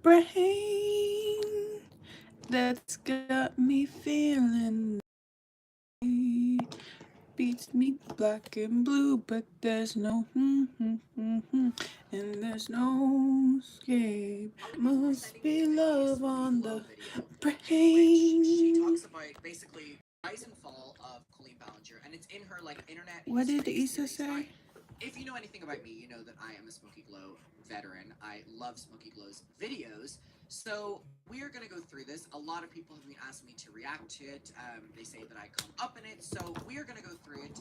brain that's got me feeling beats me black and blue, but there's no and there's no escape. Must be love on the which she brain. talks about basically rise and fall of Colleen Ballinger, and it's in her like internet What did history Issa series. Now, say? if you know anything about me, you know that I am a Smoky Glow veteran. I love Smoky Glow's videos. So we are going to go through this. A lot of people have been asking me to react to it. They say that I come up in it. So we are going to go through it.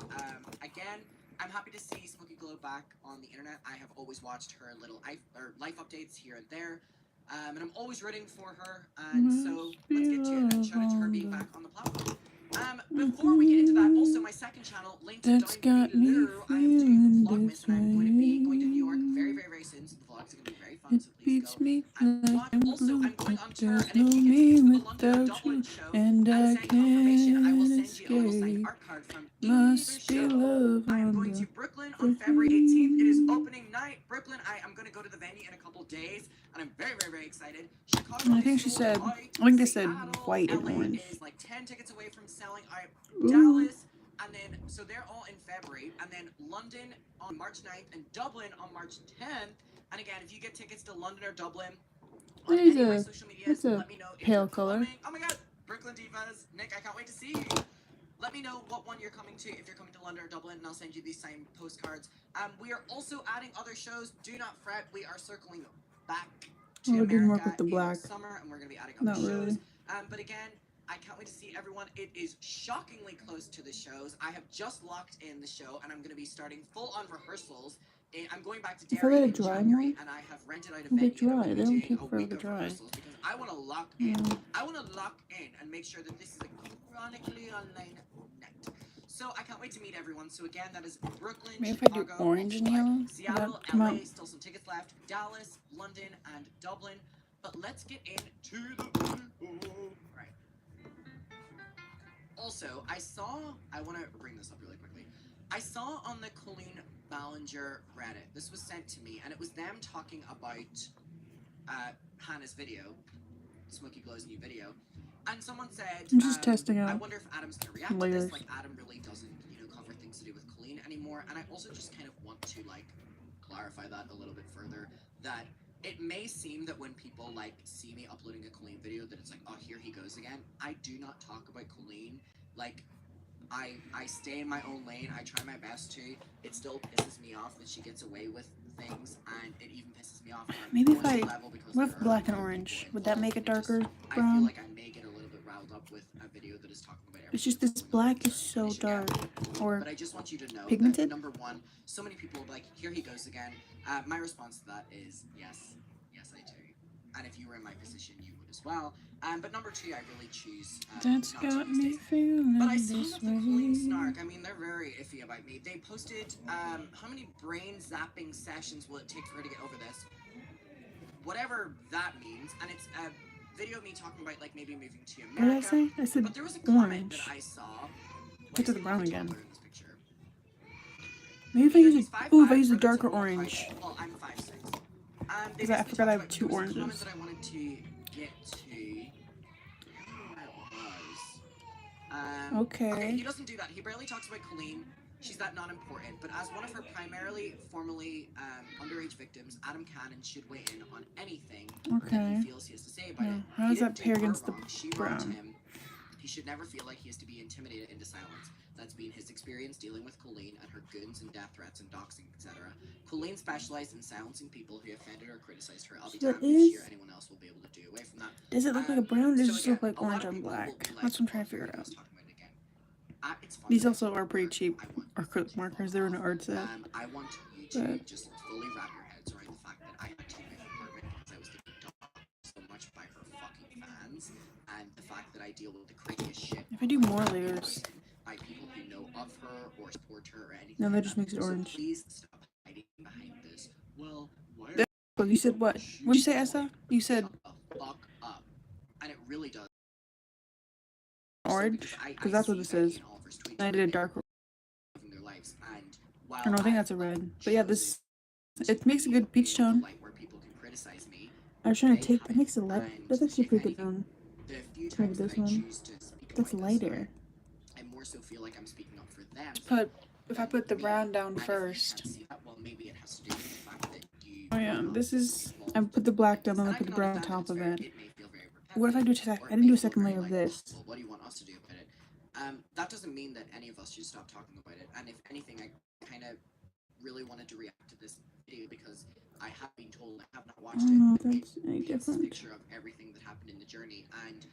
Again, I'm happy to see Smoky Glow back on the internet. I have always watched her little life updates here and there. And I'm always rooting for her. And so let's get to it. And shout out to her being back on the platform. Before we get into that, also my second channel linked That's down got me below. I am doing feeling Vlogmas, this and I'm going to be going to New York way. very soon. So the vlogs are going to be very fun. It So please beats go me and black watch. and Also, blue, I'm going but on tour, there's and no if you get me tickets to the London and without Dublin you, show, and and I send confirmation, I will can't send you a little signed escape. art card from either Must be show. love I am on going to the Brooklyn on February 18th. It is brain. opening night. Brooklyn, I am going to go to the venue in a couple days, and I'm very excited. Chicago I is think she sold said, out. I think they said Seattle, white and LA orange. is like 10 tickets away from selling out. Ooh. Dallas, and then so they're all in February, and then London on March 9th and Dublin on March 10th. And again, if you get tickets to London or Dublin on There's any of my a, social it's medias, a let me know if pale you're color. coming. Oh my god, Brooklyn Divas, Nick, I can't wait to see you. Let me know what one you're coming to, if you're coming to London or Dublin, and I'll send you these signed postcards. We are also adding other shows. Do not fret, we are circling back to Oh, it didn't work America with the in black. summer, and we're going to be adding other Not shows. really. But again, I can't wait to see everyone. It is shockingly close to the shows. I have just locked in the show, and I'm going to be starting full-on rehearsals. I'm going back to If I Derry let it in dry more, January, and I have rented out a they venue, and I'm dry. going to They be don't doing take a forever week to of dry. rehearsals because I want to lock in. Yeah. I want to lock in and make sure that this is a chronically online night. So I can't wait to meet everyone. So again, that is Brooklyn, Maybe if I do Chicago, orange and yellow, would Seattle, that come out? LA, still some tickets left, Dallas, London, and Dublin. But let's get into the video. Right. Also, I want to bring this up really quickly. I saw on the Colleen Ballinger Reddit, this was sent to me, and it was them talking about Hannah's video, Smoky Glow's new video, and someone said, I'm just testing I out wonder if Adam's going to react to layers. this, like Adam really doesn't, cover things to do with Colleen anymore, and I also just kind of want to, like, clarify that a little bit further, that it may seem that when people, like, see me uploading a Colleen video, that it's like, oh, here he goes again. I do not talk about Colleen. Like, I stay in my own lane. I try my best to. It still pisses me off that she gets away with things, and it even pisses me off on Maybe a if I, level because what there if are black and other orange? people Would that involved. make it It just, darker I feel brown? like I may get a little bit riled up with a video that is talking about It's everything just this that's going on black with is her. so dark. Or But I just want you to know that, pigmented? number one, so many people will be like, here he goes again. My response to that is yes, I do. And if you were in my position, you would as well. But number two, I really choose That's not to got these me days. feeling But I saw this that the Colleen way. Snark, I mean, they're very iffy about me. They posted, how many brain zapping sessions will it take for her to get over this? Whatever that means. And it's a video of me talking about, like, maybe moving to What did I America. say? I said But there was a comment that orange. I saw. Get to the brown again. In this picture. Maybe if I use a, ooh, if I use a darker orange. Well, I'm 5'6". Because I forgot I have two there was a comment oranges. that I wanted to get to. Where it was. Okay, he Okay. doesn't do that. He barely talks about Colleen. She's that non-important. But as one of her primarily, formerly underage victims, Adam Cannon should weigh in on anything that Okay. he feels he has to say about Yeah. it. How does that pair against the Wrong. She wronged brown? him. He should never feel like he has to be intimidated into silence. That's been his experience dealing with Colleen and her goons and death threats and doxing, etc. Colleen specialized in silencing people who offended or criticized her. I'll be damned if she or anyone else will be able to do away from that. Does it look like a brown or does it just again, look like a lot orange of on people will black? be like, That's what I'm "Oh, trying to here figure he out. goes talking about it again." It's fun These that I also do are pretty work. cheap I want acrylic to markers. fall They're in an off. art set. I want you to But just fully wrap your heads around the fact that I had to leave my apartment because I was getting doxxed so much by her fucking fans, and the fact that I deal with the craziest shit if I do more layers, by people who know of her or support her or anything no, like that just that. makes it So orange. please stop hiding behind this. Well, why are Oh, you said what? What'd you say, Essa? You said shut the fuck up? And it really does. orange? Because that's what this is. And I did a darker. Their lives, and I while don't know, I think that's a red. But yeah, this, it makes a good peach tone. where people can criticize me, I was trying to they take, have that it. makes it light. And That's actually if pretty good anything, sound. the few Maybe times that this I one. choose to speak That's about the lighter. start, I more so feel like I'm speaking up for them Put, if I than put the me. brown down And if you first. can't see that, well, maybe it has to do with the fact that you Oh yeah, are not this is, I involved put the black in down this. and I And I put the can brown on understand that top of it. it may feel very What if I repetitive, do a or I it didn't may do a feel second very layer of like, this. well, what do you want us to do about it? That doesn't mean that any of us should stop talking about it. And if anything, I kind of really wanted to react to this video because I have been told, I have not I watched don't it, know if it that's any paints this different. picture of everything that happened in the journey. And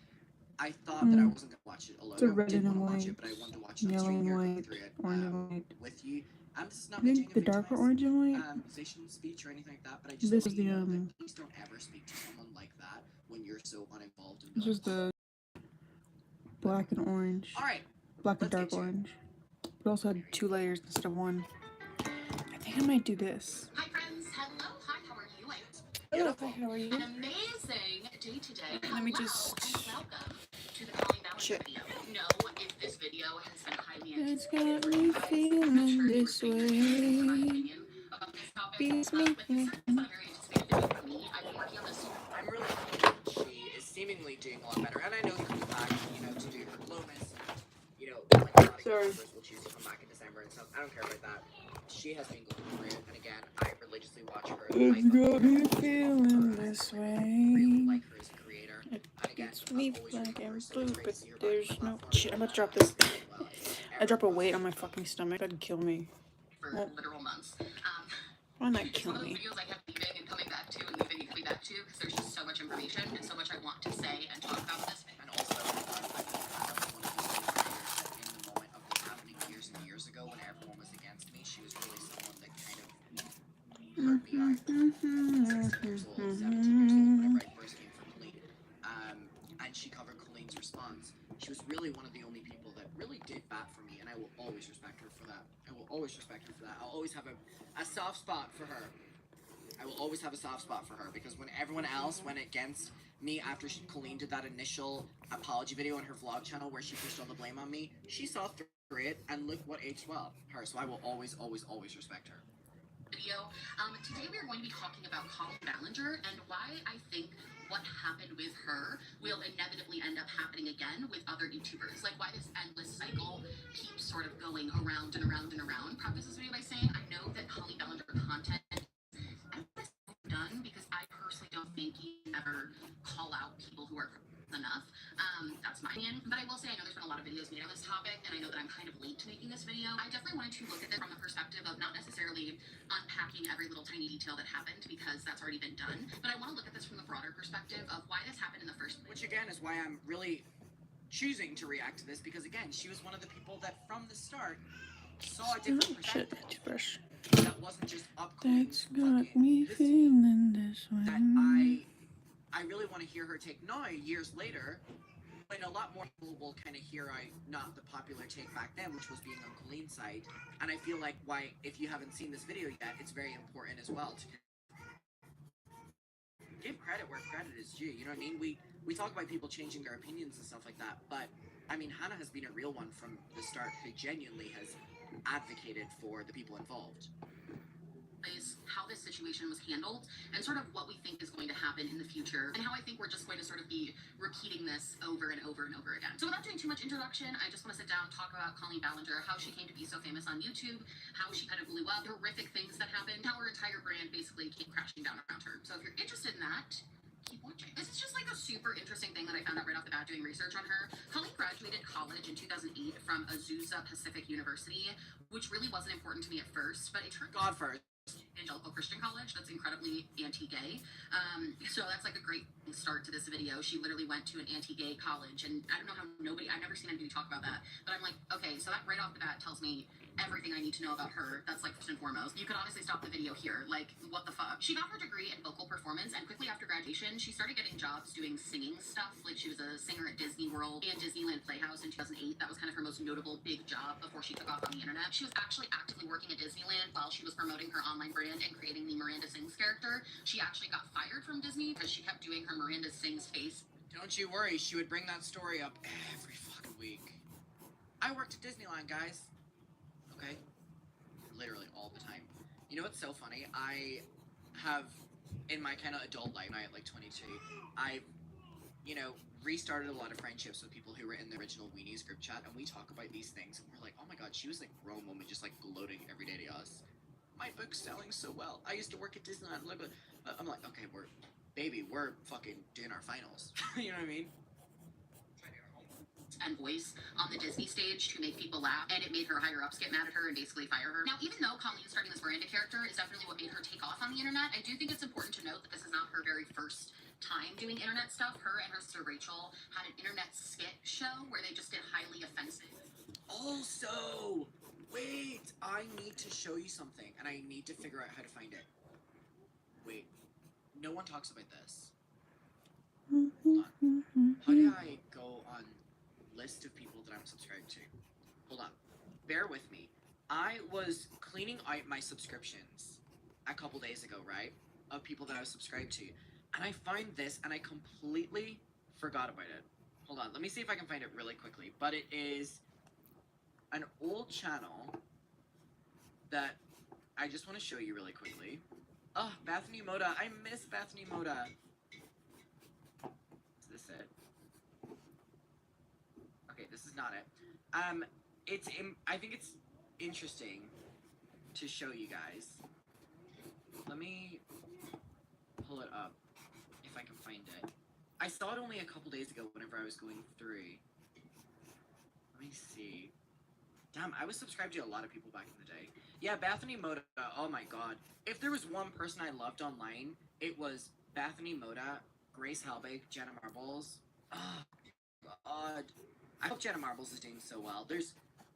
I thought that I wasn't going to watch it alone. It's a I red did and want to watch white, it, but I wanted to watch it on yellow stream and here, go white, through it orange and white. with you. This is not I me think doing the a darker victimized orange and white. musician speech or anything like that, but I just This want is you the to know that please don't ever speak to someone like that when you're so uninvolved and this is the black and orange. all right, Black and let's get dark to it. orange. It also had 2 layers instead of 1. I think I might do this. Hi friends, hello, hi, how are you? Hello, hi, how are you? An amazing day today. Let me Hello, just and welcome to the Colleen Ballinger check. video. No, if this video has been highly It's anticipated got for me you guys, I'm feeling sure you were this figuring for my way. opinion about this topic. Beats But me. this has been a very anticipated video for me. I've been working on this. I'm really happy that she is seemingly doing a lot better, and I know she'll be back, you know, to do her glowness, and, you know, like a lot of Sorry. YouTubers will choose to come back in December and stuff. I don't care about that. She has been going through it, and again, I religiously watch her. It's got me feeling this I really way. like her as a creator. And again, It's me I've always black rooted for her, and so blue, it's great but to see her back there's on the no platform. shit. I'm about to drop this. Well, if I drop a everyone weight on else my fucking stomach. That'd kill me. For Well, literal months. why not It's kill one of those me? videos I kept leaving and coming back to and leaving and coming back to because there's just so much information and so much I want to say and talk about this. And also, I think Hannah was one of those creators that in the moment of this happening years and years ago when everyone was against me, she was really someone that kind of heard me out. 16 years old, 17 years old, whenever I first came for Colleen. And she covered Colleen's response. She was really one of the only people that really did that for me, and I will always respect her for that. I will always respect her for that. I'll always have a soft spot for her. I will always have a soft spot for her because when everyone else went against me after Colleen did that initial apology video on her vlog channel where she pushed all the blame on me, she saw through it and look what aged well. Her. So I will always, always, always respect her. Video. Today we are going to be talking about Colleen Ballinger and why I think what happened with her will inevitably end up happening again with other YouTubers. Like why this endless cycle keeps sort of going around and around and around. Preface this video by saying I know that Colleen Ballinger content is done because I personally don't think you can ever call out people who are enough. That's my opinion. But I will say I know there's been a lot of videos made on this topic, and I know that I'm kind of late to making this video. I definitely wanted to look at it from the perspective of not necessarily unpacking every little tiny detail that happened because that's already been done. But I want to look at this from the broader perspective of why this happened in the first place. Which again is why I'm really choosing to react to this because again, she was one of the people that from the start saw a different perspective. That wasn't just up That's Colleen's got me feeling this that way. I really want to hear her take now years later when a lot more people will kind of hear not the popular take back then, which was being on Colleen's side. And I feel like why if you haven't seen this video yet, it's very important as well to give credit where credit is due. You know what I mean? We talk about people changing their opinions and stuff like that, but I mean Hannah has been a real one from the start who genuinely has advocated for the people involved. Is how this situation was handled and sort of what we think is going to happen in the future and how I think we're just going to sort of be repeating this over and over and over again. So without doing too much introduction, I just want to sit down and talk about Colleen Ballinger, how she came to be so famous on YouTube, how she kind of blew up, horrific things that happened, how her entire brand basically came crashing down around her. So if you're interested in that, keep watching. This is just like a super interesting thing that I found out right off the bat doing research on her. Colleen graduated college in 2008 from Azusa Pacific University, which really wasn't important to me at first, but it turned God first. Evangelical Christian college that's incredibly anti-gay. So that's like a great start to this video. She literally went to an anti-gay college, and I don't know how I've never seen anybody talk about that, but I'm like, okay, so that right off the bat tells me everything I need to know about her. That's like first and foremost. You could honestly stop the video here. Like, what the fuck? She got her degree in vocal performance, and quickly after graduation, she started getting jobs doing singing stuff. Like, she was a singer at Disney World and Disneyland Playhouse in 2008. That was kind of her most notable big job before she took off on the internet. She was actually actively working at Disneyland while she was promoting her online brand and creating the Miranda Sings character. She actually got fired from Disney because she kept doing her Miranda Sings face. Don't you worry, she would bring that story up every fucking week. I worked at Disneyland, guys. Okay? Literally all the time. You know what's so funny? I have in my kind of adult life, I at like 22, I've, you know, restarted a lot of friendships with people who were in the original Weenies group chat, and we talk about these things, and we're like, oh my god, she was like grown woman, just like gloating every day to us. My book's selling so well. I used to work at Disneyland. Look, I'm like, okay, we're fucking doing our finals. You know what I mean? And voice on the Disney stage to make people laugh, and it made her higher ups get mad at her and basically fire her. Now, even though Colleen starting this Miranda character is definitely what made her take off on the internet, I do think it's important to note that this is not her very first time doing internet stuff. Her and her sister Rachel had an internet skit show where they just did highly offensive. Also, wait, I need to show you something, and I need to figure out how to find it. Wait, no one talks about this. Hold on. How do I go on list of people that I'm subscribed to? Hold on. Bear with me. I was cleaning out my subscriptions a couple days ago, right? Of people that I was subscribed to. And I find this, and I completely forgot about it. Hold on. Let me see if I can find it really quickly. But it is an old channel that I just want to show you really quickly. Oh, Bethany Moda. I miss Bethany Moda. Is this it? Okay, this is not it. I think it's interesting to show you guys. Let me pull it up if I can find it. I saw it only a couple days ago whenever I was going through. Let me see. Damn, I was subscribed to a lot of people back in the day. Yeah, Bethany Moda. Oh my god. If there was one person I loved online, it was Bethany Moda, Grace Helbig, Jenna Marbles. Oh god. I hope Jenna Marbles is doing so well.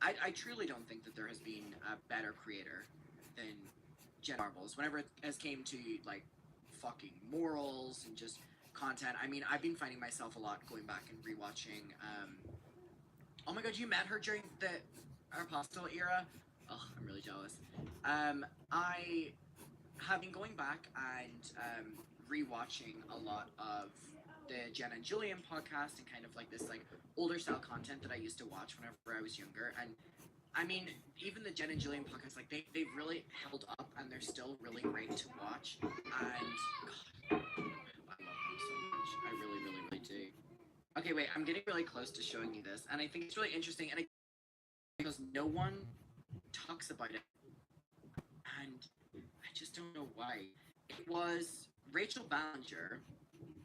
I truly don't think that there has been a better creator than Jenna Marbles. Whenever it has came to like fucking morals and just content. I mean, I've been finding myself a lot going back and rewatching. Oh my god, you met her during the Apostle era? Oh, I'm really jealous. I have been going back and rewatching a lot of the Jen and Julian podcast and kind of like this like older style content that I used to watch whenever I was younger. And I mean, even the Jen and Julian podcast, like they've really held up and they're still really great to watch. And God, I love them so much. I really, really, really do. Okay, wait, I'm getting really close to showing you this, and I think it's really interesting, and because no one talks about it, and I just don't know why. It was Rachel Ballinger,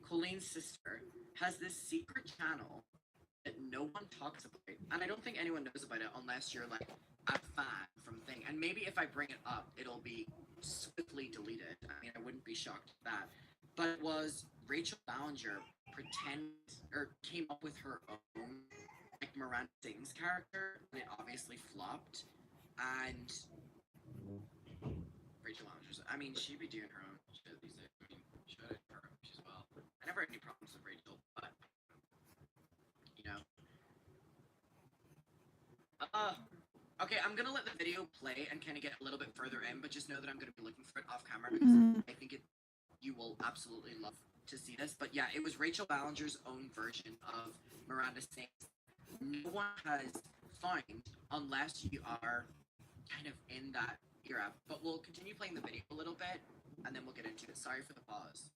Colleen's sister, has this secret channel that no one talks about, and I don't think anyone knows about it unless you're like a fan from thing. And maybe if I bring it up, it'll be swiftly deleted. I mean, I wouldn't be shocked at that. But it was Rachel Ballinger came up with her own like Miranda Sings character, and it obviously flopped. And Rachel Ballinger's, I mean, she'd be doing her own shit these days. I mean, should have her own as well. I never had any problems with Rachel, but you know. Okay, I'm gonna let the video play and kind of get a little bit further in, but just know that I'm gonna be looking for it off camera because I think you will absolutely love to see this. But yeah, it was Rachel Ballinger's own version of Miranda Sings. No one has found unless you are kind of in that era. But we'll continue playing the video a little bit and then we'll get into it. Sorry for the pause.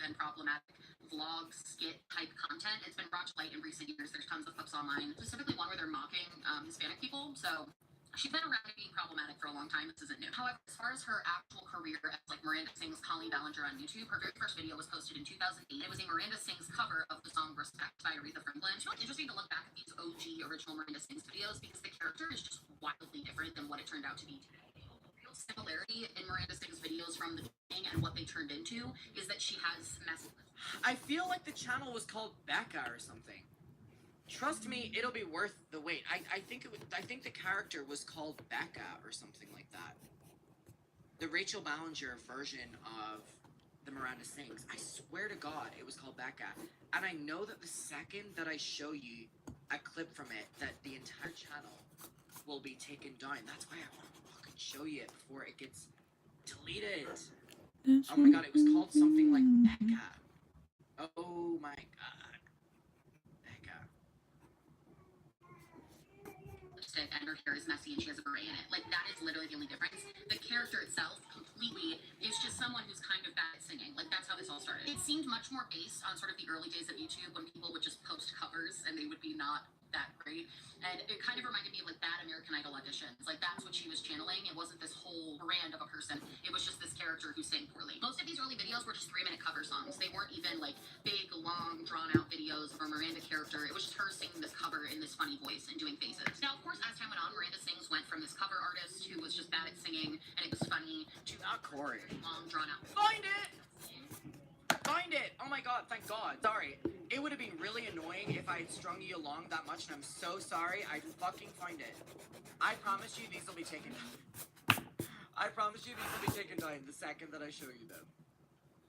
And problematic vlog skit type content. It's been brought to light in recent years. There's tons of clips online, specifically one where they're mocking Hispanic people. So she's been around being problematic for a long time. This isn't new. However, as far as her actual career as like Miranda Sings Colleen Ballinger on YouTube, her very first video was posted in 2008. It was a Miranda Sings cover of the song Respect by Aretha Franklin. It's really interesting to look back at these OG original Miranda Sings videos because the character is just wildly different than what it turned out to be today. Similarity in Miranda Sings videos from the beginning and what they turned into is that she has messed with. I feel like the channel was called Becca or something. Trust me, it'll be worth the wait. I think the character was called Becca or something like that. The Rachel Ballinger version of the Miranda Sings. I swear to God, it was called Becca. And I know that the second that I show you a clip from it, that the entire channel will be taken down. That's why I want to fucking show you it before it gets deleted. Oh my god, it was called something like Becca. Oh my god. Becca. Lipstick and her hair is messy and she has a beret in it. Like, that is literally the only difference. The character itself completely completely is just someone who's kind of bad at singing. Like, that's how this all started. It seemed much more based on sort of the early days of YouTube when people would just post covers and they would be not that great. And it kind of reminded me of like bad American Idol auditions. Like, that's what she was channeling. It wasn't this whole brand of a person. It was just this character who sang poorly. Most of these early videos were just 3-minute cover songs. They weren't even like big, long, drawn out videos of a Miranda character. It was just her singing this cover in this funny voice and doing faces. Now, of course, as time went on, Miranda Sings went from this cover artist who was just bad at singing and it was funny to Not Corey. long, drawn out. Find it! Find it! Oh my god, thank god. Sorry. It would have been really annoying if I had strung you along that much, and I'm so sorry. I fucking find it. I promise you these will be taken down. I promise you these will be taken down the second that I show you them.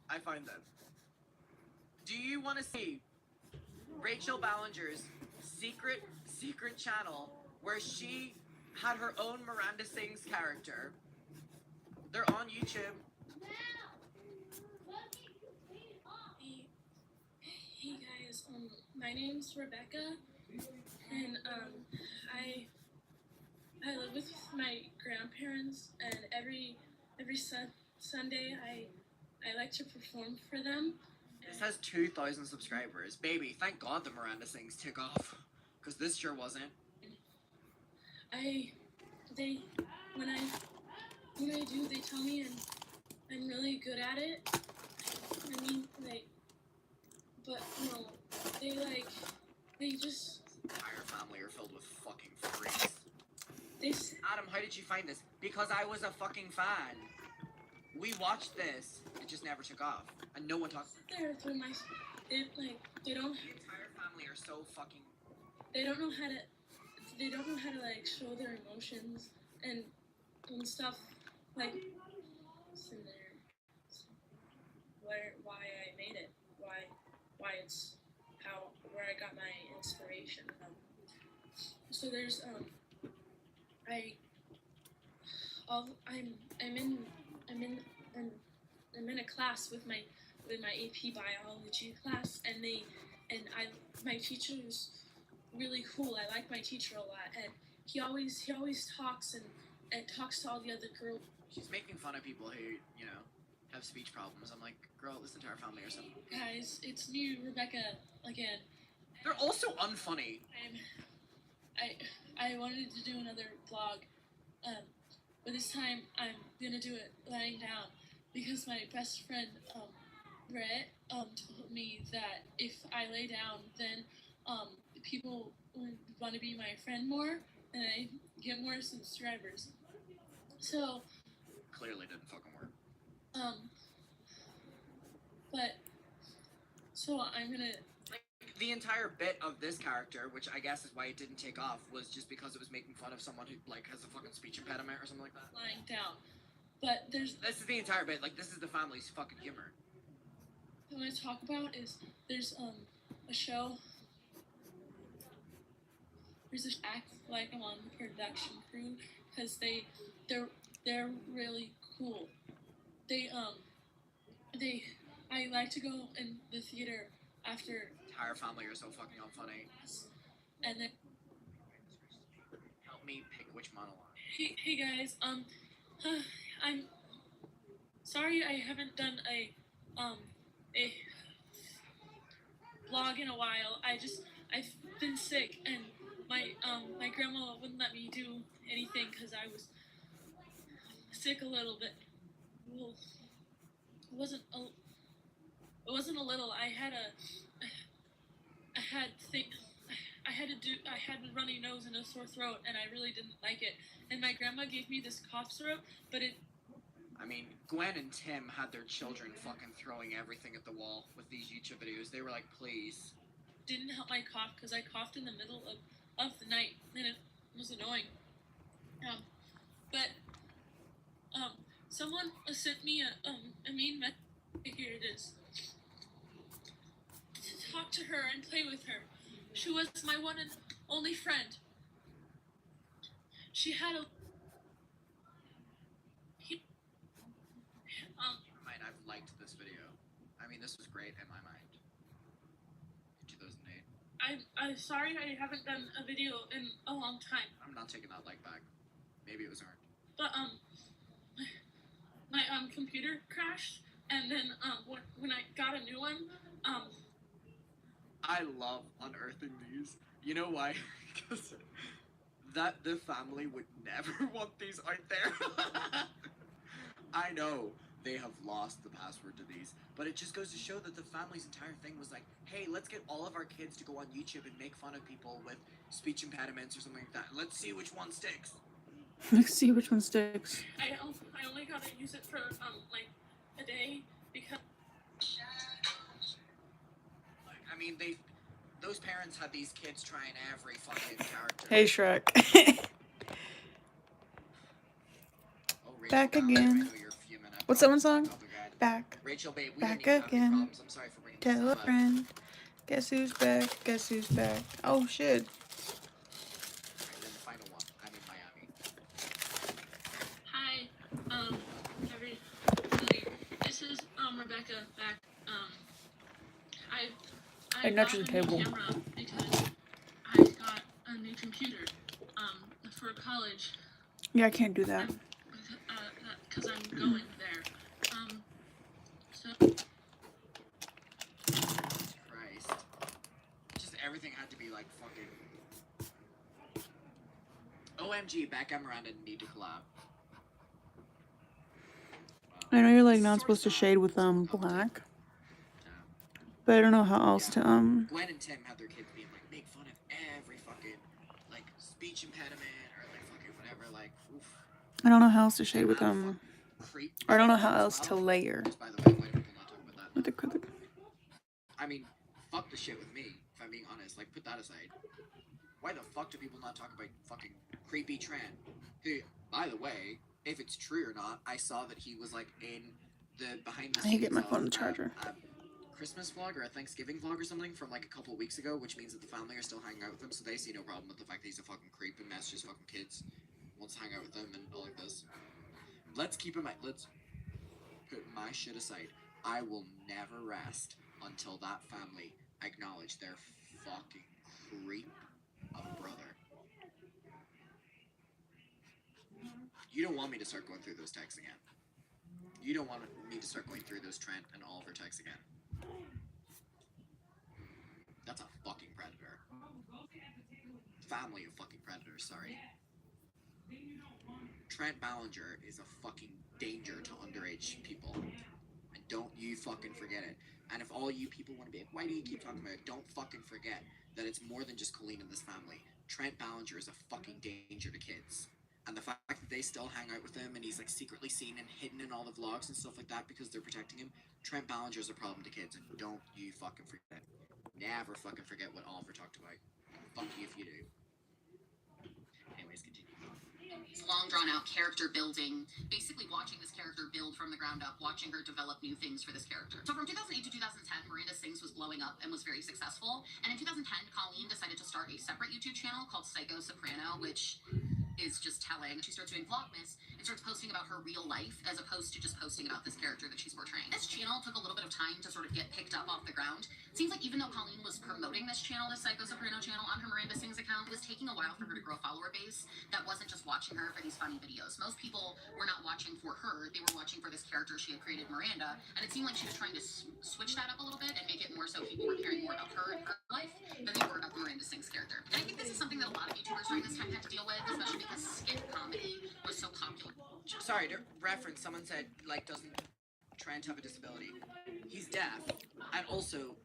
I find them. Do you want to see Rachel Ballinger's secret channel where she had her own Miranda Sings character? They're on YouTube. Hey guys, my name's Rebecca, and I live with my grandparents, and every Sunday I like to perform for them. This has 2,000 subscribers. Baby, thank God the Miranda Sings took off. Because this sure wasn't. When I do, they tell me I'm really good at it. I mean, but no, they just. Entire family are filled with fucking freaks. They Adam, how did you find this? Because I was a fucking fan. We watched this. It just never took off. And no one talks. there through my. They don't. The entire family are so fucking. They don't know how to. They don't know how to like show their emotions and stuff like. It's in there. Why I made it. Why it's where I got my inspiration from. So there's I'm in a class with my AP biology class, and my teacher's really cool. I like my teacher a lot, and he always talks and talks to all the other girls. She's making fun of people who, you know, have speech problems. I'm like, girl, listen to our family or something. Guys, it's me, Rebecca, again. They're also unfunny. I wanted to do another vlog, but this time I'm gonna do it lying down because my best friend Brett told me that if I lay down, then people would want to be my friend more, and I get more subscribers. So Clearly didn't fucking work. but so I'm gonna. Like, the entire bit of this character, which I guess is why it didn't take off, was just because it was making fun of someone who, like, has a fucking speech impediment or something like that. Lying down, but there's This is the entire bit. Like, this is the family's fucking humor. what I want to talk about is there's a show. There's this act like I'm on the production crew because they're really cool. I like to go in the theater after Entire family are so fucking unfunny. class, and then Help me pick which monologue. hey guys, I'm sorry I haven't done a vlog in a while. I've been sick, and my grandma wouldn't let me do anything because I was sick a little bit. Well, it wasn't a little. I had a runny nose and a sore throat, and I really didn't like it. And my grandma gave me this cough syrup, but it I mean, Gwen and Tim had their children fucking throwing everything at the wall with these YouTube videos. They were like, please. didn't help my cough because I coughed in the middle of the night, and it was annoying. But someone sent me a mean message. Here it is. To talk to her and play with her. She was my one and only friend. She had a. Never mind, I've liked this video. I mean, this was great in my mind. In 2008. I'm sorry I haven't done a video in a long time. I'm not taking that like back. Maybe it was earned. But my computer crashed, and then when I got a new one, I love unearthing these. You know why? Because that the family would never want these out there. I know they have lost the password to these, but it just goes to show that the family's entire thing was like, hey, let's get all of our kids to go on YouTube and make fun of people with speech impediments or something like that. Let's see which one sticks. Let's see which one sticks. I only got to use it for like a day because I mean, those parents had these kids trying every fucking character. Hey, Shrek. Oh, Rachel, Back darling, again. I know you're fuming. I What's that one promise. song? Oh my God. Back. Rachel, babe, we Back didn't even have any again. problems. I'm sorry for bringing this Tell a up. friend. Guess who's back? Guess who's back? Oh, shit. And then the final one. I'm in Miami. hi, everybody. This is Rebecca back. I Not got your a table. new camera because I got a new computer for college. Yeah, I can't do that. Because I'm going there. So Christ. Just everything had to be like fucking. OMG, Becca Miranda need to collab. Wow. I know you're like This not is supposed to sort of shade with not black, Yeah. but I don't know how else Yeah. to Gwen and Tim had their kids being like, make fun of every fucking like speech impediment or like fucking whatever. Like, oof. I don't know how else to shade And with creep. I don't know how as else to well. layer. Just by the way, why do people not talk about that? With the I mean, fuck the shit with me, if I'm being honest. Like, put that aside. Why the fuck do people not talk about fucking creepy Tran? Who, by the way, if it's true or not, I saw that he was like in the behind the I scenes need to get my of phone charger. a Christmas vlog or a Thanksgiving vlog or something from like a couple of weeks ago, which means that the family are still hanging out with him, so they see no problem with the fact that he's a fucking creep and messages fucking kids, wants to hang out with them and all like this. Let's keep him. Let's put my shit aside. I will never rest until that family acknowledge their fucking creep of a brother. You don't want me to start going through those texts again. You don't want me to start going through those Trent and Oliver texts again. That's a fucking predator. Family of fucking predators, sorry. Trent Ballinger is a fucking danger to underage people. And don't you fucking forget it. And if all you people want to be like, why do you keep talking about it? Don't fucking forget that it's more than just Colleen and this family. Trent Ballinger is a fucking danger to kids. And the fact that they still hang out with him and he's like secretly seen and hidden in all the vlogs and stuff like that because they're protecting him, Trent Ballinger is a problem to kids. And don't you fucking forget. Never fucking forget what Oliver talked about. Fuck you if you do. Anyways, continue. Long drawn out character building, basically watching this character build from the ground up, watching her develop new things for this character. So from 2008 to 2010, Miranda Sings was blowing up and was very successful. And in 2010, Colleen decided to start a separate YouTube channel called Psycho Soprano, which is just telling. She starts doing Vlogmas and starts posting about her real life as opposed to just posting about this character that she's portraying. This channel took a little bit of time to sort of get picked up off the ground. It seems like even though Colleen was promoting this channel, this Psycho Soprano channel, on her Miranda Sings account, it was taking a while for her to grow a follower base that wasn't just watching her for these funny videos. Most people were not watching for her, they were watching for this character she had created, Miranda, and it seemed like she was trying to switch that up a little bit and make it more so people were caring more about her and her life than they were about the Miranda Sings character. And I think this is something that a lot of YouTubers during this time had to deal with, especially because skit comedy was so popular. Sorry, to reference, someone said, like, doesn't Trent have a disability? He's deaf, and also,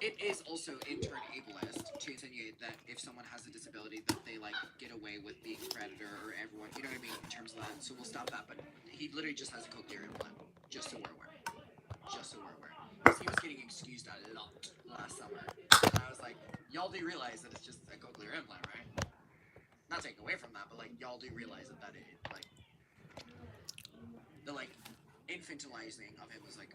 it is also in turn ableist to insinuate that if someone has a disability that they, like, get away with being a predator or everyone, you know what I mean, in terms of that, so we'll stop that, but he literally just has a cochlear implant, just so we're aware. Just so we're aware. Because he was getting excused a lot last summer, and I was like, y'all do realize that it's just a cochlear implant, right? Not taking away from that, but, like, y'all do realize that it, like, the, like, infantilizing of him was, like,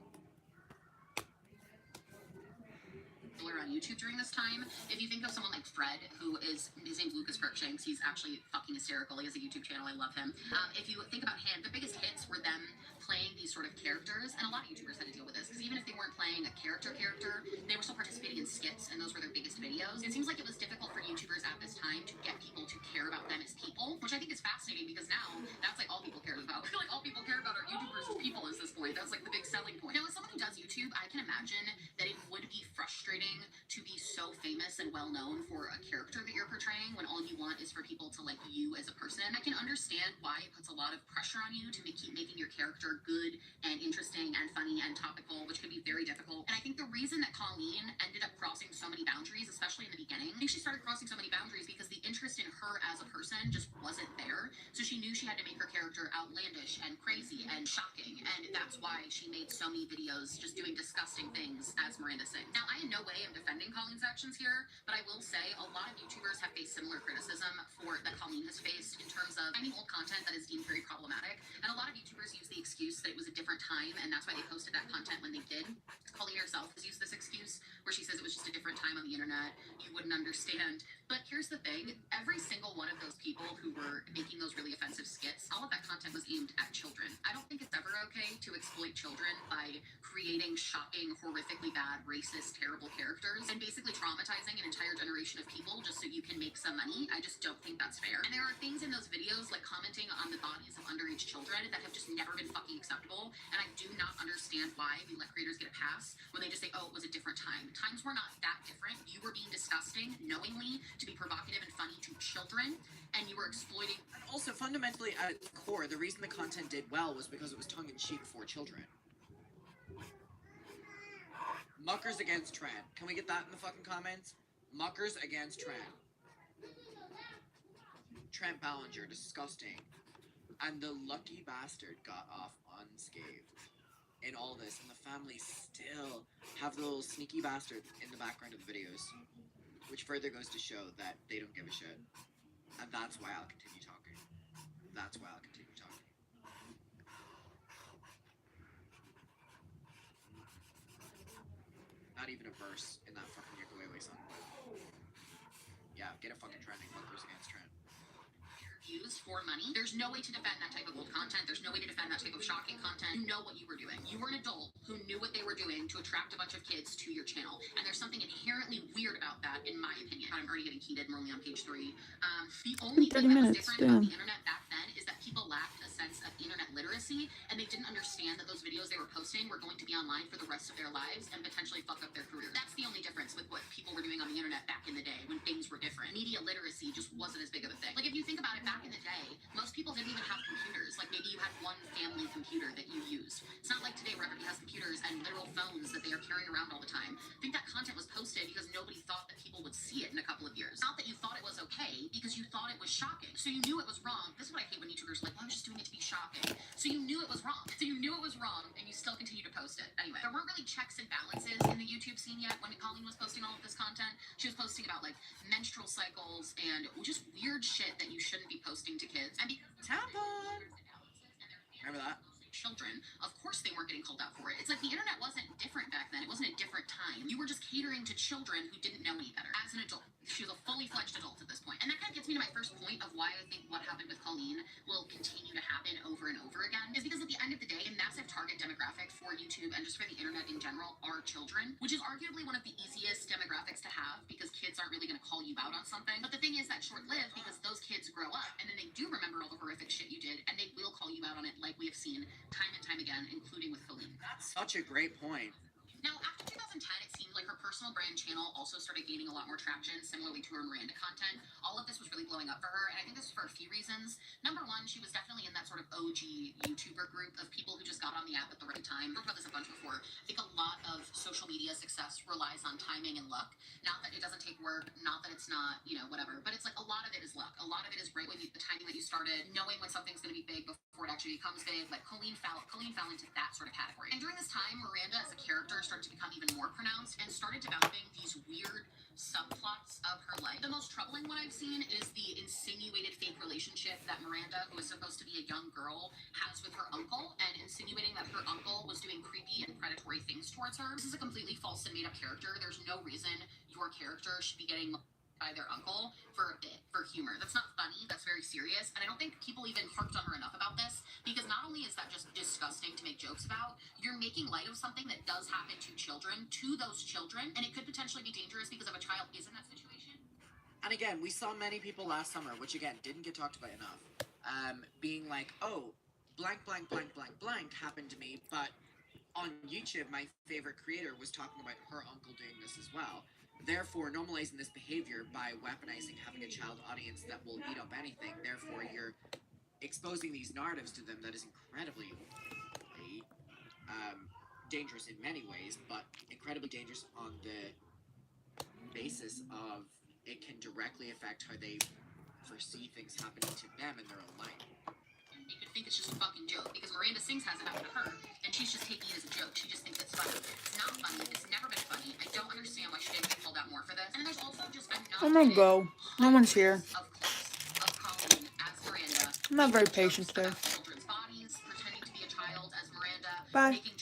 on YouTube during this time. If you think of someone like Fred, who is, his name's Lucas Crookshanks, he's actually fucking hysterical. He has a YouTube channel, I love him. If you think about him, the biggest hits were them playing these sort of characters, and a lot of YouTubers had to deal with this, because even if they weren't playing a character, they were still participating in skits, and those were their biggest videos. It seems like it was difficult for YouTubers at this time to get people to care about them as people, which I think is fascinating, because now, that's like all people care about. I feel like all people care about are YouTubers people is this point. That's like the big selling point. Now, as someone who does YouTube, I can imagine that it would be frustrating to be so famous and well known for a character that you're portraying when all you want is for people to like you as a person. I can understand why it puts a lot of pressure on you to keep making your character good and interesting and funny and topical, which could be very difficult. And I think the reason that Colleen ended up crossing so many boundaries, especially in the beginning, I think she started crossing so many boundaries because the interest in her as a person just wasn't there. So she knew she had to make her character outlandish and crazy and shocking, and that's why she made so many videos just doing disgusting things as Miranda sings. Now, I in no way am defending Colleen's actions here, but I will say a lot of YouTubers have faced similar criticism that Colleen has faced in terms of finding old content that is deemed very problematic, and a lot of YouTubers use the excuse that it was a different time, and that's why they posted that content when they did. Colleen herself has used this excuse where she says it was just a different time on the internet, you wouldn't understand. But here's the thing, every single one of those people who were making those really offensive skits, all of that content was aimed at children. I don't think it's ever okay to exploit children by creating shocking, horrifically bad, racist, terrible characters and basically traumatizing an entire generation of people just so you can make some money. I just don't think that's fair. And there are things in those videos like commenting on the bodies of underage children that have just never been fucking acceptable. And I do not understand why we let creators get a pass when they just say, oh, it was a different time. Times were not that different. You were being disgusting knowingly to be provocative and funny to children, and you were exploiting. And also, fundamentally, at its core, the reason the content did well was because it was tongue-in-cheek for children. Muckers against Tran. Can we get that in the fucking comments? Muckers against Tran. Trent Ballinger, disgusting. And the lucky bastard got off unscathed in all this, and the family still have the little sneaky bastard in the background of the videos, which further goes to show that they don't give a shit. And that's why I'll continue talking. That's why I'll continue talking. Not even a verse in that fucking ukulele song. Yeah, get it fucking trending. Muckers against Trent. Views for money. There's no way to defend that type of old content. There's no way to defend that type of shocking content. You know what you were doing. You were an adult who knew what they were doing to attract a bunch of kids to your channel. And there's something inherently weird about that, in my opinion. I'm already getting heated. I'm only on page 3. The only thing that was different about the internet back then is that people lacked a sense of internet literacy, and they didn't understand that those videos they were posting were going to be online for the rest of their lives and potentially fuck up their career. That's the only difference with what people were doing on the internet back in the day when things were different. Media literacy just wasn't as big of a thing. Like, if you think about it, back in the day, most people didn't even have computers. Like, maybe you had one family computer that you used. It's not like today where everybody has computers and literal phones that they are carrying around all the time. I think that content was posted because nobody thought that people would see it in a couple of years. Not that you thought it was okay, because you thought it was shocking. So you knew it was wrong. This is what I hate when YouTubers are like, well, I'm just doing it to be shocking. So you knew it was wrong. So you knew it was wrong, and you still continue to post it. Anyway, there weren't really checks and balances in the YouTube scene yet when Colleen was posting all of this content. She was posting about, like, menstrual cycles and just weird shit that you shouldn't be posting to kids. And because Tampon! Remember that? children, of course they weren't getting called out for it. It's like the internet wasn't different back then. It wasn't a different time. You were just catering to children who didn't know any better. As an adult, she was a fully fledged adult at this point. And that kind of gets me to my first point of why I think what happened with Colleen will continue to happen over and over again, is because at the end of the day, a massive target demographic for YouTube and just for the internet in general are children, which is arguably one of the easiest demographics to have because kids aren't really going to call you out on something. But the thing is, that's short-lived because those kids grow up and then they do remember all the horrific shit you did, and they will call you out on it, like we have seen time and time again, including with Colleen. That's such a great point. Now, after 2010, it seemed like her personal brand channel also started gaining a lot more traction, similarly to her Miranda content. All of this was really blowing up for her, and I think this is for a few reasons. Number one, she was definitely in that sort of OG YouTuber group of people who just got on the app at the right time. We've talked about this a bunch before. I think a lot of social media success relies on timing and luck. Not that it doesn't take work, not that it's not, whatever, but it's like a lot of it is luck. A lot of it is right when the timing that you started, knowing when something's going to be big before it actually becomes big. Like Colleen fell into that sort of category. And during this time, Miranda as a character started to become even more pronounced and started developing these weird subplots of her life. The most troubling one I've seen is the insinuated fake relationship that Miranda, who is supposed to be a young girl, has with her uncle, and insinuating that her uncle was doing creepy and predatory things towards her. This is a completely false and made-up character. There's no reason your character should be getting by their uncle for a bit, for humor. That's not funny, that's very serious, and I don't think people even harped on her enough about this, because not only is that just disgusting to make jokes about, you're making light of something that does happen to children, to those children, and it could potentially be dangerous because if a child is in that situation. And again, we saw many people last summer, which again, didn't get talked about enough, being like, oh, blank, blank, blank, blank, blank happened to me, but on YouTube, my favorite creator was talking about her uncle doing this as well. Therefore, normalizing this behavior by weaponizing having a child audience that will eat up anything. Therefore, you're exposing these narratives to them that is incredibly dangerous in many ways, but incredibly dangerous on the basis of it can directly affect how they foresee things happening to them in their own life. You could think it's just a fucking joke because Miranda Sings has it happened to her, and she's just taking it as a joke. She just thinks it's funny. It's not funny. It's never been funny. I don't understand why she didn't get called out more for this. And then there's also just I'm gonna go. No one's here. of clips of Colleen as Miranda. I'm not very making patient jokes today. about children's bodies, pretending to be a child as Miranda, Bye. making